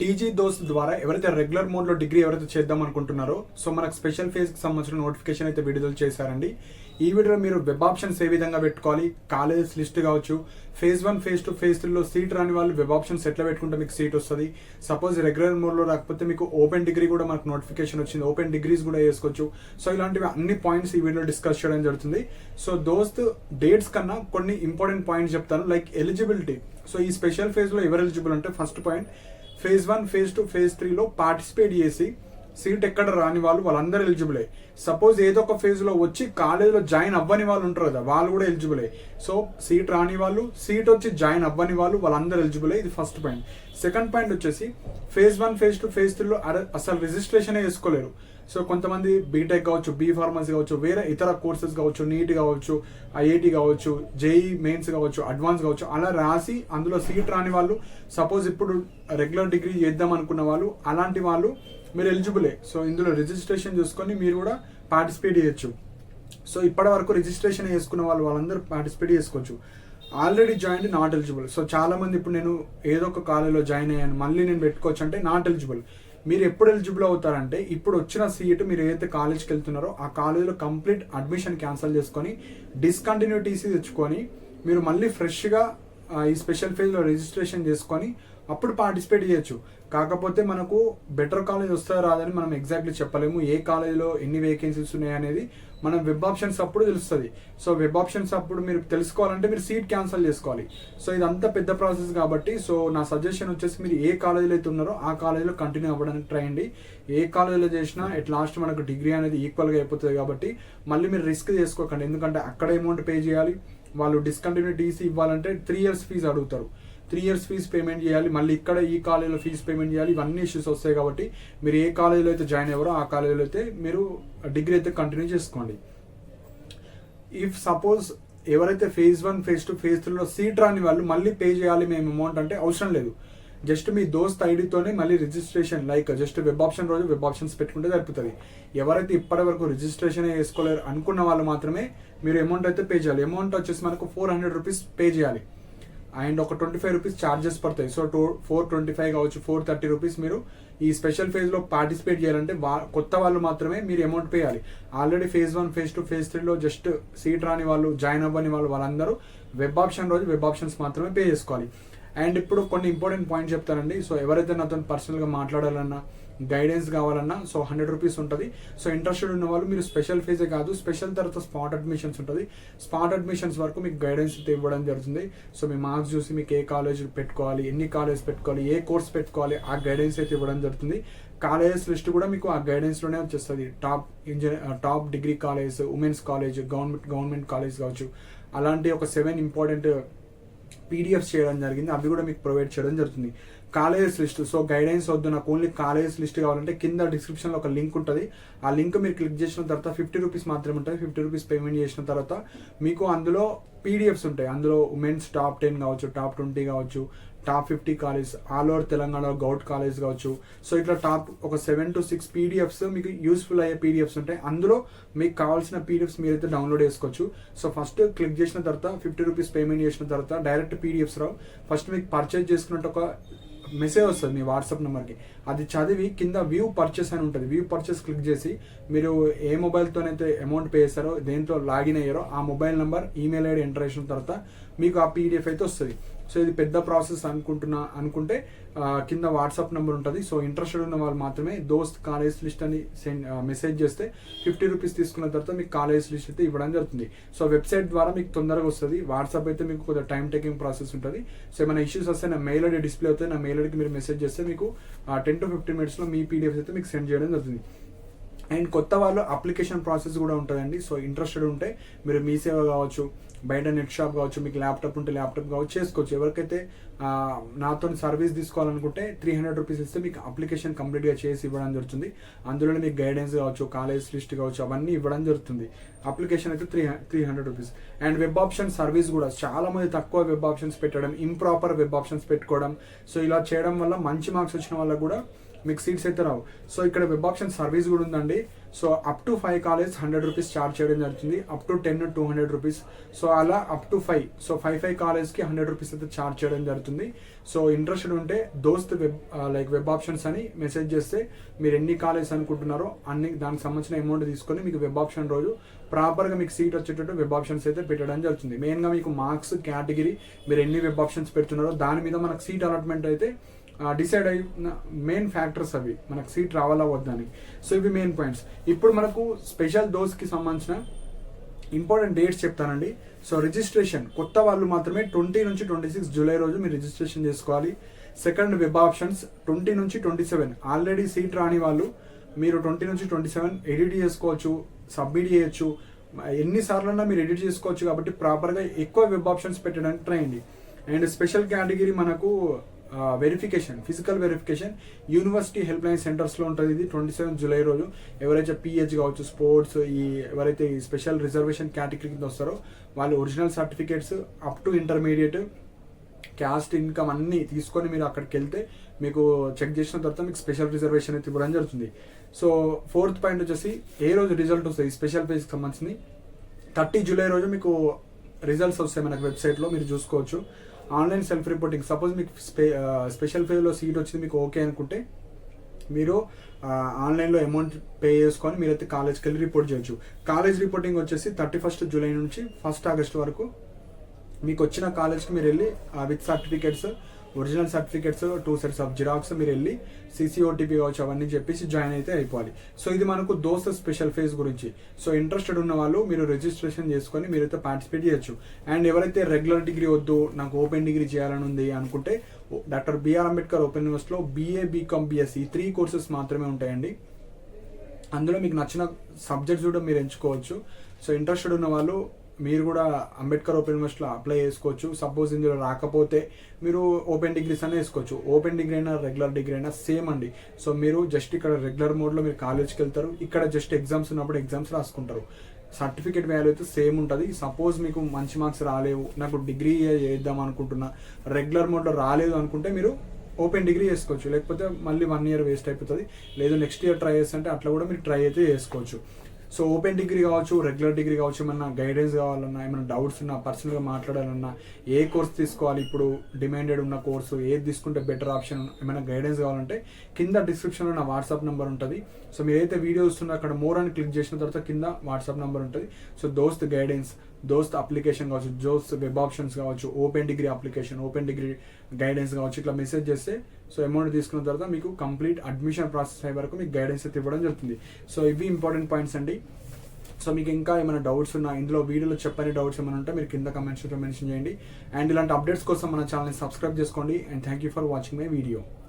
TG దోస్త్ ద్వారా ఎవరైతే రెగ్యులర్ మోడ్లో డిగ్రీ ఎవరైతే చేద్దాం అనుకుంటున్నారో సో మనకు స్పెషల్ ఫేజ్కి సంబంధించిన నోటిఫికేషన్ అయితే విడుదల చేశారండి. ఈ వీడియోలో మీరు వెబ్ ఆప్షన్స్ ఏ విధంగా పెట్టుకోవాలి, కాలేజెస్ లిస్ట్ కావచ్చు, ఫేజ్ 1, ఫేజ్ 2, ఫేజ్ 3లో సీట్ రాని వాళ్ళు వెబ్ ఆప్షన్స్ ఎట్లా పెట్టుకుంటే మీకు సీట్ వస్తుంది. సపోజ్ రెగ్యులర్ మోడ్లో రాకపోతే మీకు ఓపెన్ డిగ్రీ కూడా మనకు నోటిఫికేషన్ వచ్చింది, ఓపెన్ డిగ్రీస్ కూడా వేసుకోవచ్చు. సో ఇలాంటివి అన్ని పాయింట్స్ ఈ వీడియోలో డిస్కస్ చేయడం జరుగుతుంది. సో దోస్త్ డేట్స్ కన్నా కొన్ని ఇంపార్టెంట్ పాయింట్స్ చెప్తాను, లైక్ ఎలిజిబిలిటీ. సో ఈ స్పెషల్ ఫేజ్లో ఎవరు ఎలిజిబుల్ అంటే first point, phase 1, phase 2, phase 3లో పార్టిసిపేట్ చేసి సీట్ ఎక్కడ రాని వాళ్ళు వాళ్ళందరూ ఎలిజిబులే. సపోజ్ ఏదో ఒక ఫేజ్లో వచ్చి కాలేజీలో జాయిన్ అవ్వని వాళ్ళు ఉంటారు కదా, వాళ్ళు కూడా ఎలిజిబులే. సో సీట్ రాని వాళ్ళు, సీట్ వచ్చి జాయిన్ అవ్వని వాళ్ళు వాళ్ళందరూ ఎలిజిబులే. ఇది ఫస్ట్ పాయింట్. సెకండ్ పాయింట్ వచ్చేసి ఫేజ్ 1, ఫేజ్ 2, ఫేజ్ 3లో అసలు రిజిస్ట్రేషన్ వేసుకోలేరు. సో కొంతమంది బీటెక్ కావచ్చు, బీ ఫార్మసీ కావచ్చు, వేరే ఇతర కోర్సెస్ కావచ్చు, నీట్ కావచ్చు, ఐఐటి కావచ్చు, జేఈ మెయిన్స్ కావచ్చు, అడ్వాన్స్ కావచ్చు, అలా రాసి అందులో సీట్ రాని వాళ్ళు, సపోజ్ ఇప్పుడు రెగ్యులర్ డిగ్రీ చేద్దాం అనుకున్న వాళ్ళు, అలాంటి వాళ్ళు మీరు ఎలిజిబులే. సో ఇందులో రిజిస్ట్రేషన్ చూసుకొని మీరు కూడా పార్టిసిపేట్ చేయొచ్చు. సో ఇప్పటి వరకు రిజిస్ట్రేషన్ చేసుకున్న వాళ్ళందరూ పార్టిసిపేట్ చేసుకోవచ్చు. Already join not eligible. So చాలా మంది ఇప్పుడు నేను ఏదో ఒక కాలేజీలో జాయిన్ అయ్యాను మళ్ళీ నేను పెట్టుకోవచ్చు అంటే నాట్ ఎలిజిబుల్. మీరు ఎప్పుడు ఎలిజిబుల్ అవుతారంటే ఇప్పుడు వచ్చిన సీటు మీరు ఏదైతే కాలేజ్కి వెళ్తున్నారో ఆ కాలేజీలో కంప్లీట్ అడ్మిషన్ క్యాన్సిల్ చేసుకొని డిస్కంటిన్యూ టీసీ తెచ్చుకొని మీరు మళ్ళీ ఫ్రెష్గా ఈ స్పెషల్ ఫేజ్లో రిజిస్ట్రేషన్ చేసుకొని అప్పుడు పార్టిసిపేట్ చేయొచ్చు. కాకపోతే మనకు బెటర్ కాలేజ్ వస్తుందా రాదని మనం ఎగ్జాక్ట్లీ చెప్పలేము. ఏ కాలేజీలో ఎన్ని వేకెన్సీస్ ఉన్నాయి అనేది మనం వెబ్ ఆప్షన్స్ అప్పుడు తెలుస్తుంది. సో వెబ్ ఆప్షన్స్ అప్పుడు మీరు తెలుసుకోవాలంటే మీరు సీట్ క్యాన్సిల్ చేసుకోవాలి. సో ఇదంతా పెద్ద ప్రాసెస్ కాబట్టి సో నా సజెషన్ వచ్చేసి మీరు ఏ కాలేజీలో అయితే ఉన్నారో ఆ కాలేజీలో కంటిన్యూ అవ్వడానికి ట్రై చేయండి. ఏ కాలేజీలో చేసినా ఎట్ లాస్ట్ మనకు డిగ్రీ అనేది ఈక్వల్గా అయిపోతుంది కాబట్టి మళ్ళీ మీరు రిస్క్ చేసుకోకండి. ఎందుకంటే అక్కడ అమౌంట్ పే చేయాలి, వాళ్ళు డిస్కంటిన్యూ టీసీ ఇవ్వాలంటే 3 years ఫీజు అడుగుతారు. 3 years ఫీజు పేమెంట్ చేయాలి, మళ్ళీ ఇక్కడ ఈ కాలేజీలో ఫీజు పేమెంట్ చేయాలి, ఇవన్నీ ఇష్యూస్ వస్తాయి. కాబట్టి మీరు ఏ కాలేజీలో అయితే జాయిన్ అయ్యారో ఆ కాలేజీలో అయితే మీరు డిగ్రీ అయితే కంటిన్యూ చేసుకోండి. ఇఫ్ సపోజ్ ఎవరైతే ఫేజ్ 1, ఫేజ్ 2, ఫేజ్ 3లో సీట్ రాని వాళ్ళు మళ్ళీ పే చేయాలి మేము అమౌంట్ అంటే అవసరం లేదు. జస్ట్ మీ దోస్త్ ఐడితోనే మళ్ళీ registration, like just web option రోజు వెబ్ ఆప్షన్స్ పెట్టుకుంటే సరిపోతుంది. ఎవరైతే ఇప్పటి వరకు రిజిస్ట్రేషన్ వేసుకోలేరు అనుకున్న వాళ్ళు మాత్రమే మీరు అమౌంట్ అయితే పే చేయాలి. అమౌంట్ వచ్చేసి మనకు 400 రూపీస్ పే చేయాలి అండ్ ఒక 25 రూపీస్ ఛార్జెస్ పడతాయి. సో 425 కావచ్చు, 430 రూపీస్ మీరు ఈ స్పెషల్ ఫేజ్లో పార్టిసిపేట్ చేయాలంటే కొత్త వాళ్ళు మాత్రమే మీరు అమౌంట్ పే చేయాలి. ఆల్రెడీ ఫేజ్ 1, ఫేజ్ 2, ఫేజ్ 3లో జస్ట్ సీట్ రాని వాళ్ళు, జాయిన్ అవ్వని వాళ్ళు వాళ్ళందరూ వెబ్ ఆప్షన్ రోజు వెబ్ ఆప్షన్స్ మాత్రమే పే చేసుకోవాలి. అండ్ ఇప్పుడు కొన్ని ఇంపార్టెంట్ పాయింట్స్ చెప్తానండి. సో ఎవరైతే నాతో పర్సనల్గా మాట్లాడాలన్నా, గైడెన్స్ కావాలన్నా సో 100 రూపీస్ ఉంటుంది. సో ఇంట్రెస్టెడ్ ఉన్న వాళ్ళు మీరు స్పెషల్ ఫేజే కాదు, స్పెషల్ తర్వాత స్పాట్ అడ్మిషన్స్ ఉంటుంది. స్పాట్ అడ్మిషన్స్ వరకు మీకు గైడెన్స్ అయితే ఇవ్వడం జరుగుతుంది. సో మీ మార్క్స్ చూసి మీకు ఏ కాలేజ్ పెట్టుకోవాలి, ఎన్ని కాలేజ్ పెట్టుకోవాలి, ఏ కోర్స్ పెట్టుకోవాలి, ఆ గైడెన్స్ అయితే ఇవ్వడం జరుగుతుంది. కాలేజెస్ లిస్ట్ కూడా మీకు ఆ గైడెన్స్లోనే వచ్చేస్తుంది. Top degree college, women's college, government college కావచ్చు, అలాంటి ఒక 7 ఇంపార్టెంట్ పీడిఎఫ్స్ చేయడం జరిగింది. అవి కూడా మీకు ప్రొవైడ్ చేయడం జరుగుతుంది. కాలేజెస్ లిస్ట్, సో గైడెన్స్ వద్దు నాకు ఓన్లీ కాలేజెస్ లిస్ట్ కావాలంటే కింద డిస్క్రిప్షన్లో ఒక లింక్ ఉంటుంది. ఆ లింక్ మీరు క్లిక్ చేసిన తర్వాత 50 రూపీస్ మాత్రమే ఉంటుంది. 50 రూపీస్ పేమెంట్ చేసిన తర్వాత మీకు అందులో పీడిఎఫ్స్ ఉంటాయి. అందులో ఉమెన్స్ టాప్ 10 కావచ్చు, టాప్ 20 కావచ్చు, టాప్ 50 కాలేజ్, ఆల్ ఓవర్ తెలంగాణలో గౌట్ కాలేజ్ కావచ్చు. సో ఇట్లా టాప్ ఒక 7 to 6 పీడిఎఫ్స్ మీకు యూస్ఫుల్ అయ్యే పీడిఎఫ్స్ ఉంటాయి. అందులో మీకు కావాల్సిన పీడిఎఫ్స్ మీరైతే డౌన్లోడ్ చేసుకోవచ్చు. సో ఫస్ట్ క్లిక్ చేసిన తర్వాత 50 రూపీస్ పేమెంట్ చేసిన తర్వాత డైరెక్ట్ పీడిఎఫ్స్ రావు. ఫస్ట్ మీకు పర్చేజ్ చేసుకున్నట్టు ఒక మెసేజ్ వస్తుంది మీ వాట్సాప్ నెంబర్కి. అది చదివి కింద వ్యూ పర్చేస్ అని ఉంటుంది. వ్యూ పర్చేస్ క్లిక్ చేసి మీరు ఏ మొబైల్తోనైతే అమౌంట్ పే చేస్తారో, దేంతో లాగిన్ అయ్యారో ఆ mobile number, email ID enter చేసిన తర్వాత మీకు ఆ పీడిఎఫ్ అయితే వస్తుంది. సో ఇది పెద్ద ప్రాసెస్ అనుకుంటే కింద వాట్సాప్ నెంబర్ ఉంటుంది. సో ఇంట్రెస్టెడ్ ఉన్న వాళ్ళు మాత్రమే దోస్త్ కాలేజ్ లిస్ట్ అని మెసేజ్ చేస్తే 50 రూపీస్ తీసుకున్న తర్వాత మీకు కాలేజ్ లిస్ట్ అయితే ఇవ్వడం జరుగుతుంది. సో వెబ్సైట్ ద్వారా మీకు తొందరగా వస్తుంది. వాట్సాప్ అయితే మీకు కొంచెం టైం టేకింగ్ ప్రాసెస్ ఉంటుంది. సో ఏమైనా ఇష్యూస్ వస్తే నా మెయిల్ ఐడి డిస్ప్లే అవుతుంది. నా మెయిల్ ఐడికి మీరు మెసేజ్ చేస్తే మీకు 10 to 15 minutesలో మీ పీడిఎఫ్ అయితే మీకు సెండ్ చేయడం జరుగుతుంది. అండ్ కొత్త వాళ్ళు అప్లికేషన్ ప్రాసెస్ కూడా ఉంటుందండి. సో ఇంట్రెస్టెడ్ ఉంటే మీరు మీ సేవ కావచ్చు, బయట నెట్ షాప్ కావచ్చు, మీకు ల్యాప్టాప్ ఉంటే ల్యాప్టాప్ కావచ్చు చేసుకోవచ్చు. ఎవరికైతే నాతో సర్వీస్ తీసుకోవాలనుకుంటే 300 రూపీస్ ఇస్తే మీకు అప్లికేషన్ కంప్లీట్గా చేసి ఇవ్వడం జరుగుతుంది. అందులోనే మీకు గైడెన్స్ కావచ్చు, కాలేజ్ లిస్ట్ కావచ్చు, అవన్నీ ఇవ్వడం జరుగుతుంది. అప్లికేషన్ అయితే 300 rupees. And web option service కూడా చాలా మంది తక్కువ వెబ్ ఆప్షన్స్ పెట్టడం, ఇంప్రాపర్ వెబ్ ఆప్షన్స్ పెట్టుకోవడం. సో ఇలా చేయడం వల్ల మంచి మార్క్స్ వచ్చిన వాళ్ళకు కూడా మీకు సీట్స్ అయితే రావు. సో ఇక్కడ వెబ్ ఆప్షన్ సర్వీస్ కూడా ఉందండి. So up to 5 college 100 rupees charge చేయడం జరుగుతుంది, అప్ టు 10 200 రూపీస్. సో అలా అప్ టు 5, సో 5 కాలేజ్కి 100 రూపీస్ అయితే ఛార్జ్ చేయడం జరుగుతుంది. సో ఇంట్రెస్టెడ్ ఉంటే దోస్త్ వెబ్ ఆప్షన్స్ అని మెసేజ్ చేస్తే మీరు ఎన్ని కాలేజ్ అనుకుంటున్నారో అన్ని దానికి సంబంధించిన అమౌంట్ తీసుకొని మీకు వెబ్ ఆప్షన్ రోజు ప్రాపర్గా మీకు సీట్ వచ్చేటట్టు వెబ్ ఆప్షన్స్ అయితే పెట్టడం జరుగుతుంది. మెయిన్గా మీకు మార్క్స్, కేటగిరీ, మీరు ఎన్ని వెబ్ ఆప్షన్స్ పెడుతున్నారో దాని మీద మనకు సీట్ అలాట్మెంట్ అయితే డిసైడ్ అయిన మెయిన్ ఫ్యాక్టర్స్ అవి, మనకు సీట్ రావాలా వద్దని. సో ఇవి మెయిన్ పాయింట్స్. ఇప్పుడు మనకు స్పెషల్ డోస్కి సంబంధించిన ఇంపార్టెంట్ డేట్స్ చెప్తానండి. సో రిజిస్ట్రేషన్ కొత్త వాళ్ళు మాత్రమే 20 నుంచి 26 జూలై రోజు మీరు రిజిస్ట్రేషన్ చేసుకోవాలి. సెకండ్ వెబ్ ఆప్షన్స్ 20 నుంచి 27. ఆల్రెడీ సీట్ రాని వాళ్ళు మీరు 20 నుంచి 27 ఎడిట్ చేసుకోవచ్చు, సబ్మిట్ చేయొచ్చు, ఎన్నిసార్లన్నా మీరు ఎడిట్ చేసుకోవచ్చు. కాబట్టి ప్రాపర్గా ఎక్కువ వెబ్ ఆప్షన్స్ పెట్టడానికి ట్రై చేయండి. అండ్ స్పెషల్ కేటగిరీ మనకు verification, physical verification university help line సెంటర్స్లో ఉంటుంది. ఇది 27 జూలై రోజు ఎవరైతే పిహెచ్ కావచ్చు, స్పోర్ట్స్, ఎవరైతే ఈ స్పెషల్ రిజర్వేషన్ కేటగిరీ కింద వస్తారో వాళ్ళు original certificates up to intermediate, caste, income అన్నీ తీసుకొని మీరు అక్కడికి వెళ్తే మీకు చెక్ చేసిన తర్వాత మీకు స్పెషల్ రిజర్వేషన్ అయితే ఇవ్వడం జరుగుతుంది. సో ఫోర్త్ పాయింట్ వచ్చేసి ఏ రోజు రిజల్ట్ వస్తుంది స్పెషల్ ఫేజ్కి సంబంధించి 30 జూలై రోజు మీకు రిజల్ట్స్ వస్తాయి మనకు వెబ్సైట్లో, మీరు చూసుకోవచ్చు. ఆన్లైన్ సెల్ఫ్ రిపోర్టింగ్, సపోజ్ మీకు స్పెషల్ ఫేజ్లో సీట్ వచ్చింది మీకు ఓకే అనుకుంటే మీరు ఆన్లైన్లో అమౌంట్ పే చేసుకొని మీరైతే కాలేజ్కి వెళ్ళి రిపోర్ట్ చేయొచ్చు. కాలేజ్ రిపోర్టింగ్ వచ్చేసి 31 జూలై నుంచి 1 ఆగస్ట్ వరకు మీకు వచ్చిన కాలేజ్కి మీరు వెళ్ళి with certificates, original certificates, 2 sets of xerox మీరు వెళ్ళి CCOTP కావచ్చు అవన్నీ చెప్పేసి జాయిన్ అయితే అయిపోవాలి. సో ఇది మనకు దోస్త్ స్పెషల్ ఫేజ్ గురించి. సో ఇంట్రెస్టెడ్ ఉన్న వాళ్ళు మీరు రిజిస్ట్రేషన్ చేసుకొని మీరైతే పార్టిసిపేట్ చేయొచ్చు. అండ్ ఎవరైతే రెగ్యులర్ డిగ్రీ వద్దు, నాకు ఓపెన్ డిగ్రీ చేయాలని ఉంది అనుకుంటే డాక్టర్ బిఆర్ అంబేద్కర్ ఓపెన్ యూనివర్సిటీలో BA, BCom, BSc 3 కోర్సెస్ మాత్రమే ఉంటాయండి. అందులో మీకు నచ్చిన సబ్జెక్ట్స్ కూడా మీరు ఎంచుకోవచ్చు. సో ఇంట్రెస్టెడ్ ఉన్న వాళ్ళు మీరు కూడా అంబేద్కర్ ఓపెన్ యూనివర్సిటీలో అప్లై చేసుకోవచ్చు. సపోజ్ ఇందులో రాకపోతే మీరు ఓపెన్ డిగ్రీస్ అనే వేసుకోవచ్చు. ఓపెన్ డిగ్రీ అయినా రెగ్యులర్ డిగ్రీ అయినా సేమ్ అండి. సో మీరు జస్ట్ ఇక్కడ రెగ్యులర్ మోడ్లో మీరు కాలేజ్కి వెళ్తారు, ఇక్కడ జస్ట్ ఎగ్జామ్స్ ఉన్నప్పుడు ఎగ్జామ్స్ రాసుకుంటారు. సర్టిఫికేట్ వాల్యూ అయితే సేమ్ ఉంటుంది. సపోజ్ మీకు మంచి మార్క్స్ రాలేవు, నాకు డిగ్రీ చేద్దాం అనుకుంటున్నా, రెగ్యులర్ మోడ్లో రాలేదు అనుకుంటే మీరు ఓపెన్ డిగ్రీ చేసుకోవచ్చు. లేకపోతే మళ్ళీ 1 ఇయర్ వేస్ట్ అయిపోతుంది. లేదు నెక్స్ట్ ఇయర్ ట్రై చేస్తుంటే అట్లా కూడా మీరు ట్రై అయితే చేసుకోవచ్చు. సో ఓపెన్ డిగ్రీ కావచ్చు, రెగ్యులర్ డిగ్రీ కావచ్చు, ఏమన్నా గైడెన్స్ కావాలన్నా, ఏమైనా డౌట్స్ ఉన్నా, పర్సనల్గా మాట్లాడాలన్నా, ఏ కోర్స్ తీసుకోవాలి, ఇప్పుడు డిమాండెడ్ ఉన్న కోర్సు ఏది తీసుకుంటే బెటర్ ఆప్షన్, ఏమైనా గైడెన్స్ కావాలంటే కింద డిస్క్రిప్షన్లో నా వాట్సాప్ నెంబర్ ఉంటుంది. సో మీరు ఏదైతే వీడియో చూస్తున్నా అక్కడ మోర్ అని క్లిక్ చేసిన తర్వాత కింద వాట్సాప్ నెంబర్ ఉంటుంది. సో దోస్త్ గైడెన్స్, దోస్త్ అప్లికేషన్ కావచ్చు, దోస్త్ వెబ్ ఆప్షన్స్ కావచ్చు, open degree application, open degree guidance కావచ్చు, ఇట్లా మెసేజ్ చేస్తే సో అమౌంట్ తీసుకున్న తర్వాత మీకు కంప్లీట్ అడ్మిషన్ ప్రాసెస్ అయ్యే వరకు మీకు గైడెన్స్ అయితే ఇవ్వడం జరుగుతుంది. సో ఇవి ఇంపార్టెంట్ పాయింట్స్ అండి. సో మీకు ఇంకా ఏమైనా డౌట్స్ ఉన్నా, ఇందులో వీడియోలో చెప్పని డౌట్స్ ఏమైనా ఉంటే మీరు కింద కమెంట్స్లో మెన్షన్ చేయండి. అండ్ ఇలాంటి అప్డేట్స్ కోసం మన ఛానల్ని సబ్స్క్రైబ్ చేసుకోండి. And thank you for watching my video.